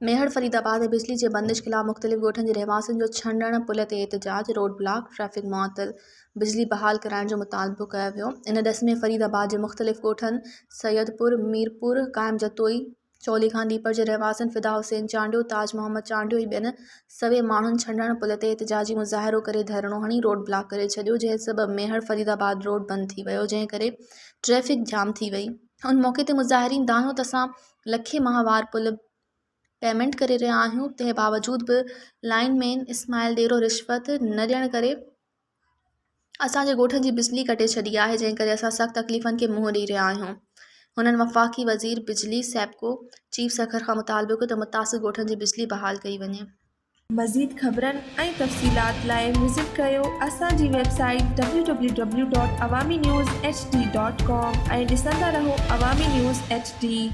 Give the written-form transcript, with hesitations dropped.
मेहर फरीदाबाद में बिजली के बंदिश खिलाफ मुख्तलिफ गोठन के रहवासियों जो छंडण पुल ते एहतजाज रोड ब्लॉक ट्रैफिक मुअत्तल बिजली बहाल कराइण जो मुतालबो कयो वियो। इन ॾस में फरीदाबाद के मुख्तलिफ गोठन सैयदपुर मीरपुर कायम जतोई चौली खां दीपर के रहवासियों फिदा हुसैन चांडियो ताज मोहम्मद चांडियो ऐं ॿियनि सवे माण्हुनि छंडण पुल ते एहतजाजी मुज़ाहिरो करे धरणो हणी रोड ब्लॉक करे छॾियो, जंहिं सबबि मेहर फरीदाबाद रोड बंद थी वियो, जंहिं करे ट्रैफिक जाम थी वई। उन मौके ते मुज़ाहिरीन दानो त असां लखे माहवार पुल पेमेंट करे रहिया आहियूं, तंहिं बावजूद बि लाइनमैन इस्माइल डेरो रिश्वत न ॾियण करे असांजे ॻोठनि जी बिजली कटे छॾी आहे, जंहिं करे असां सख़्तु तकलीफ़ुनि खे मुंहुं ॾेई रहिया आहियूं। हुननि वफ़ाक़ी वज़ीर बिजली सैप्को चीफ सखर खां मुतालबो कयो त मुतासिर ॻोठनि जी बिजली बहाल कई वञे। मज़ीद ख़बरनि ऐं तफ़सीलात लाइ विज़िट कयो असांजी वेबसाइट www.awamiNewsHD.com ऐं ॾिसंदा रहो अवामी न्यूज़ HD।